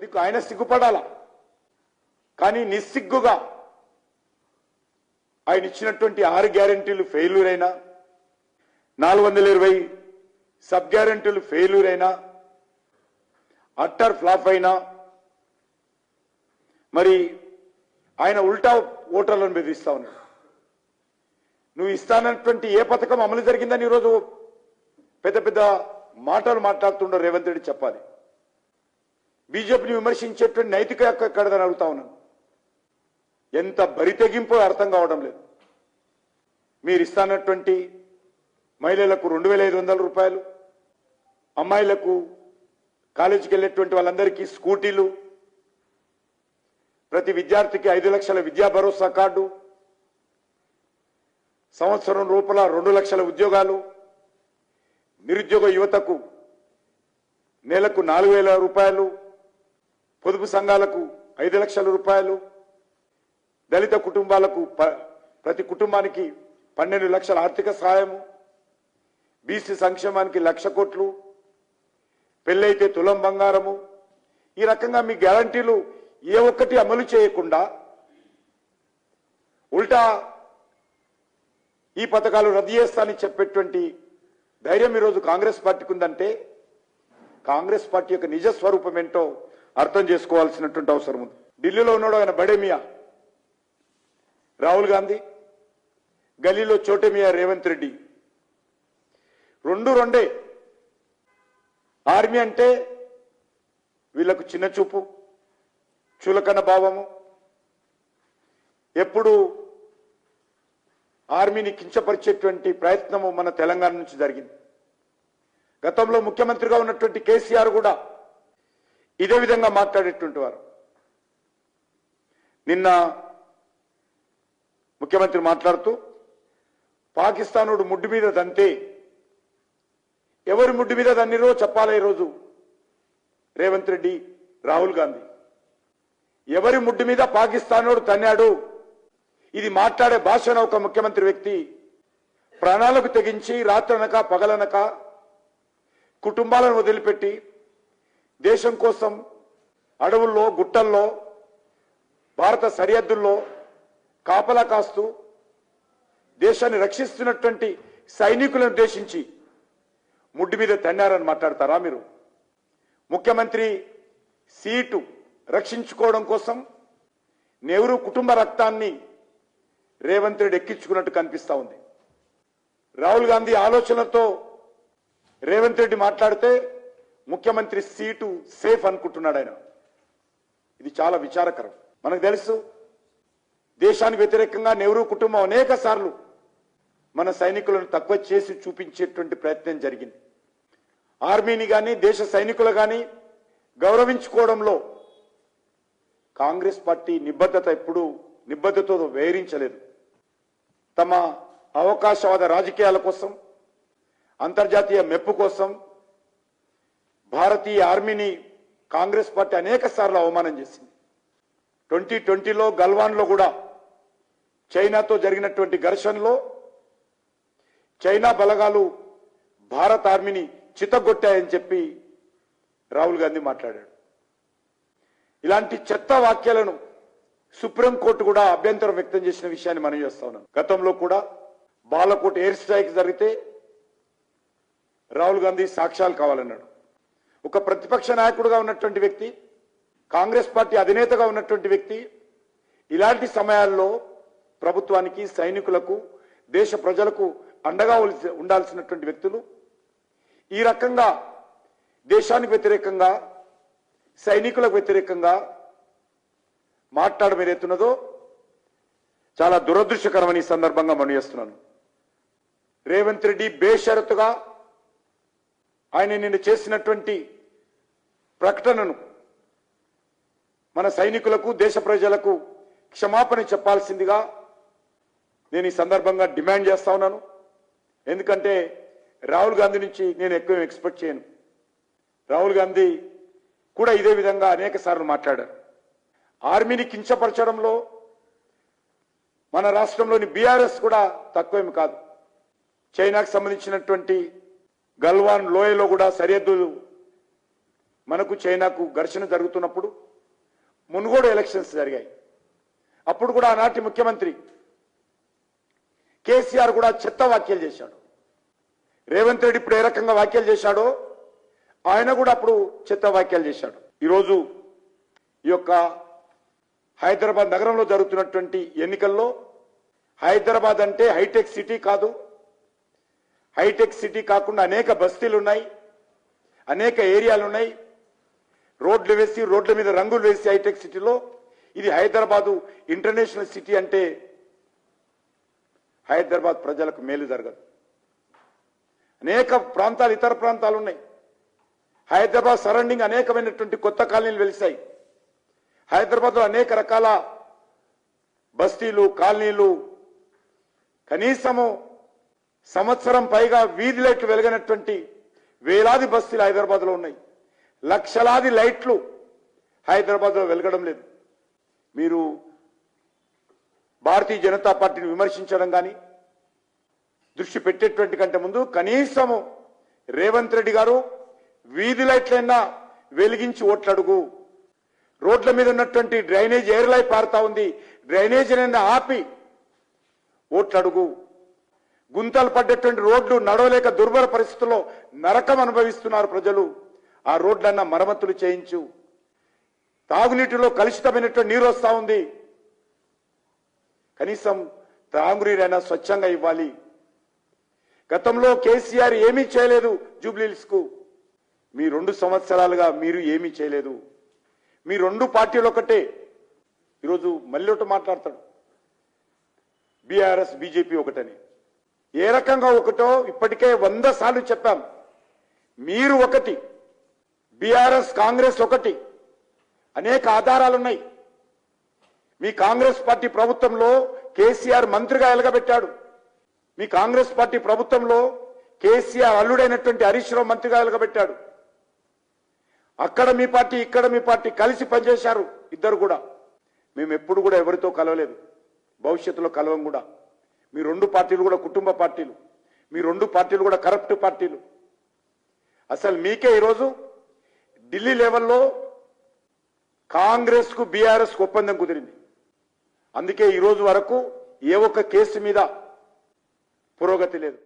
ఎందుకు ఆయన సిగ్గుపడాలా? కానీ నిస్సిగ్గుగా ఆయన ఇచ్చినటువంటి 6 గ్యారెంటీలు ఫెయిల్యూర్ అయినా, 420 సబ్ గ్యారెంటీలు ఫెయిల్యూర్ అయినా, అట్టర్ ఫ్లాప్ అయినా, మరి ఆయన ఉల్టా ఓటర్లను బెదిరిస్తా ఉన్నాడు. నువ్వు ఇస్తానటువంటి ఏ పథకం అమలు జరిగిందని ఈరోజు పెద్ద పెద్ద మాటలు మాట్లాడుతుండో రేవంత్ రెడ్డి చెప్పాలి. బీజేపీని విమర్శించేటువంటి నైతిక హక్కు ఎక్కడదని అడుగుతా ఉన్నాను. ఎంత బరితెగింపో అర్థం కావడం లేదు. మీరు ఇస్తానటువంటి మహిళలకు 2,500 రూపాయలు, అమ్మాయిలకు కాలేజీకి వెళ్ళేటువంటి వాళ్ళందరికీ స్కూటీలు, ప్రతి విద్యార్థికి 5 లక్షల విద్యా భరోసా కార్డు, సంవత్సరం రూపల 2 లక్షల ఉద్యోగాలు, నిరుద్యోగ యువతకు నెలకు 4,000 రూపాయలు, పొదుపు సంఘాలకు 5 లక్షల రూపాయలు, దళిత కుటుంబాలకు ప్రతి కుటుంబానికి 12 లక్షల ఆర్థిక సహాయము, బీసీ సంక్షేమానికి 1,00,000 కోట్లు, పెళ్ళైతే తులం బంగారము. ఈ రకంగా మీ గ్యారంటీలు ఏ ఒక్కటి అమలు చేయకుండా ఉల్టా ఈ పథకాలు రద్దు చేస్తానని చెప్పేటువంటి ధైర్యం ఈరోజు కాంగ్రెస్ పార్టీకి ఉందంటే కాంగ్రెస్ పార్టీ యొక్క నిజ స్వరూపం ఏంటో అర్థం చేసుకోవాల్సినటువంటి అవసరం ఉంది. ఢిల్లీలో ఉన్నాడు ఆయన బడేమియా రాహుల్ గాంధీ, గల్లీలో చోటేమియా రేవంత్ రెడ్డి. రెండే. ఆర్మీ అంటే వీళ్లకు చిన్న చూపు, చులకన భావము. ఎప్పుడు ఆర్మీని కించపరిచేటువంటి ప్రయత్నము మన తెలంగాణ నుంచి జరిగింది. గతంలో ముఖ్యమంత్రిగా ఉన్నటువంటి కేసీఆర్ కూడా ఇదే విధంగా మాట్లాడేటువంటి వారు. నిన్న ముఖ్యమంత్రి మాట్లాడుతూ పాకిస్తానుడు ముడ్డు మీద దంతే, ఎవరి ముడ్డు మీద దన్నిరో చెప్పాలి ఈరోజు రేవంత్ రెడ్డి, రాహుల్ గాంధీ. ఎవరి ముడ్డు మీద పాకిస్తానుడు తన్నాడు, ఇది మాట్లాడే భాషన ఒక ముఖ్యమంత్రి వ్యక్తి ప్రాణాలకు తెగించి రాత్రనక పగలనక కుటుంబాలను వదిలిపెట్టి దేశం కోసం అడవుల్లో, గుట్టల్లో, భారత సరిహద్దుల్లో కాపలా కాస్తూ దేశాన్ని రక్షిస్తున్నటువంటి సైనికులను ఉద్దేశించి ముడ్డు మీద తన్నారని మాట్లాడతారా మీరు? ముఖ్యమంత్రి సీటు రక్షించుకోవడం కోసం నెహ్రూ కుటుంబ రక్తాన్ని రేవంత్ రెడ్డి ఎక్కించుకున్నట్టు కనిపిస్తా ఉంది. రాహుల్ గాంధీ ఆలోచనలతో రేవంత్ రెడ్డి మాట్లాడితే ముఖ్యమంత్రి సీటు సేఫ్ అనుకుంటున్నాడు ఆయన. ఇది చాలా విచారకరం. మనకు తెలుసు దేశానికి వ్యతిరేకంగా నెహ్రూ కుటుంబం అనేక సార్లు మన సైనికులను తక్కువ చేసి చూపించేటువంటి ప్రయత్నం జరిగింది. ఆర్మీని కానీ దేశ సైనికులు కానీ గౌరవించుకోవడంలో కాంగ్రెస్ పార్టీ నిబద్ధతతో వేరించలేదు. తమ అవకాశవాద రాజకీయాల కోసం, అంతర్జాతీయ మెప్పు కోసం భారతీయ ఆర్మీని కాంగ్రెస్ పార్టీ అనేక సార్లు అవమానం చేసింది. 2020లో గల్వాన్లో కూడా చైనాతో జరిగినటువంటి ఘర్షణలో చైనా బలగాలు భారత ఆర్మీని చితగొట్టాయని చెప్పి రాహుల్ గాంధీ మాట్లాడాడు. ఇలాంటి చెత్త వాక్యాలను సుప్రీంకోర్టు కూడా అభ్యంతరం వ్యక్తం చేసిన విషయాన్ని మనం చేస్తా ఉన్నాం. గతంలో కూడా బాలకోట్ ఎయిర్ స్ట్రైక్ జరిగితే రాహుల్ గాంధీ సాక్ష్యాలు కావాలన్నాడు. ఒక ప్రతిపక్ష నాయకుడుగా ఉన్నటువంటి వ్యక్తి, కాంగ్రెస్ పార్టీ అధినేతగా ఉన్నటువంటి వ్యక్తి ఇలాంటి సమయాల్లో ప్రభుత్వానికి, సైనికులకు, దేశ ప్రజలకు అండగా ఉండాల్సినటువంటి వ్యక్తులు ఈ రకంగా దేశానికి వ్యతిరేకంగా, సైనికులకు వ్యతిరేకంగా మాట్లాడడం ఏదైతున్నదో చాలా దురదృష్టకరమని ఈ సందర్భంగా మనం చేస్తున్నాను. రేవంత్ రెడ్డి బేషరతుగా ఆయన నిన్న చేసినటువంటి ప్రకటనను మన సైనికులకు, దేశ ప్రజలకు క్షమాపణ చెప్పాల్సిందిగా నేను ఈ సందర్భంగా డిమాండ్ చేస్తా ఉన్నాను. ఎందుకంటే రాహుల్ గాంధీ నుంచి నేను ఎక్కువ ఎక్స్పెక్ట్ చేయను. రాహుల్ గాంధీ కూడా ఇదే విధంగా అనేక సార్లు మాట్లాడారు. ఆర్మీని కించపరచడంలో మన రాష్ట్రంలోని బీఆర్ఎస్ కూడా తక్కువేమి కాదు. చైనాకు సంబంధించినటువంటి గల్వాన్ లోయలో కూడా సరిహద్దు మనకు చైనాకు ఘర్షణ జరుగుతున్నప్పుడు మునుగోడు ఎలక్షన్స్ జరిగాయి. అప్పుడు కూడా ఆనాటి ముఖ్యమంత్రి కేసీఆర్ కూడా చెత్త వ్యాఖ్యలు చేశాడు. రేవంత్ రెడ్డి ఇప్పుడు ఏ రకంగా వ్యాఖ్యలు చేశాడో ఆయన కూడా అప్పుడు చెత్త వ్యాఖ్యలు చేశాడు. ఈరోజు ఈ యొక్క హైదరాబాద్ నగరంలో జరుగుతున్నటువంటి ఎన్నికల్లో హైదరాబాద్ అంటే హైటెక్ సిటీ కాదు. హైటెక్ సిటీ కాకుండా అనేక బస్తీలు ఉన్నాయి, అనేక ఏరియాలు ఉన్నాయి. రోడ్లు వేసి రోడ్ల మీద రంగులు వేసి హైటెక్ సిటీలో ఇది హైదరాబాదు ఇంటర్నేషనల్ సిటీ అంటే హైదరాబాద్ ప్రజలకు మేలు జరగదు. అనేక ప్రాంతాలు, ఇతర ప్రాంతాలు ఉన్నాయి. హైదరాబాద్ సరౌండింగ్ అనేకమైనటువంటి కొత్త కాలనీలు వెలిశాయి. హైదరాబాద్లో అనేక రకాల బస్తీలు, కాలనీలు, కనీసము సంవత్సరం పైగా వీధి లైట్లు వెలగనటువంటి వేలాది బస్తీలు హైదరాబాద్లో ఉన్నాయి. లక్షలాది లైట్లు హైదరాబాద్లో వెలగడం లేదు. మీరు భారతీయ జనతా పార్టీని విమర్శించడం కానీ దృష్టి పెట్టేటువంటి కంటే ముందు కనీసము రేవంత్ రెడ్డి గారు వీధి లైట్లైనా వెలిగించి ఓట్లడుగు. రోడ్ల మీద ఉన్నటువంటి డ్రైనేజ్ ఎయిర్లై పారుతా ఉంది, డ్రైనేజీనైనా ఆపి ఓట్లడుగు. గుంతలు పడ్డటువంటి రోడ్లు నడవలేక దుర్భర పరిస్థితుల్లో నరకం అనుభవిస్తున్నారు ప్రజలు. ఆ రోడ్లన్నా మరమ్మతులు చేయించు. తాగునీటిలో కలుషితమైనటువంటి నీరు వస్తా ఉంది, కనీసం తాగునీరైనా స్వచ్ఛంగా ఇవ్వాలి. గతంలో కేసీఆర్ ఏమీ చేయలేదు జూబ్లీహిల్స్ కు. మీ 2 సంవత్సరాలుగా మీరు ఏమీ చేయలేదు. మీ 2 పార్టీలు ఒకటే. ఈరోజు మళ్ళీ ఒకటి మాట్లాడతాడు, బీఆర్ఎస్ బీజేపీ ఒకటని. ఏ రకంగా ఒకటో ఇప్పటికే 100 సార్లు చెప్పాం. మీరు ఒకటి, బీఆర్ఎస్ కాంగ్రెస్ ఒకటి. అనేక ఆధారాలున్నాయి. మీ కాంగ్రెస్ పార్టీ ప్రభుత్వంలో కేసీఆర్ మంత్రిగా ఎలగబెట్టాడు. మీ కాంగ్రెస్ పార్టీ ప్రభుత్వంలో కేసీఆర్ అల్లుడైనటువంటి హరీష్ రావు మంత్రిగా ఎలగబెట్టాడు. అక్కడ మీ పార్టీ, ఇక్కడ మీ పార్టీ కలిసి పనిచేశారు ఇద్దరు కూడా. మేము ఎప్పుడు కూడా ఎవరితో కలవలేదు, భవిష్యత్తులో కలవం కూడా. మీ 2 పార్టీలు కూడా కుటుంబ పార్టీలు, మీ 2 పార్టీలు కూడా కరప్ట్ పార్టీలు. అసలు మీకే ఈరోజు ఢిల్లీ లెవెల్లో కాంగ్రెస్ కు బీఆర్ఎస్ కు ఒప్పందం కుదిరింది. అందుకే ఈ రోజు వరకు ఏ ఒక్క కేసు మీద పురోగతి లేదు.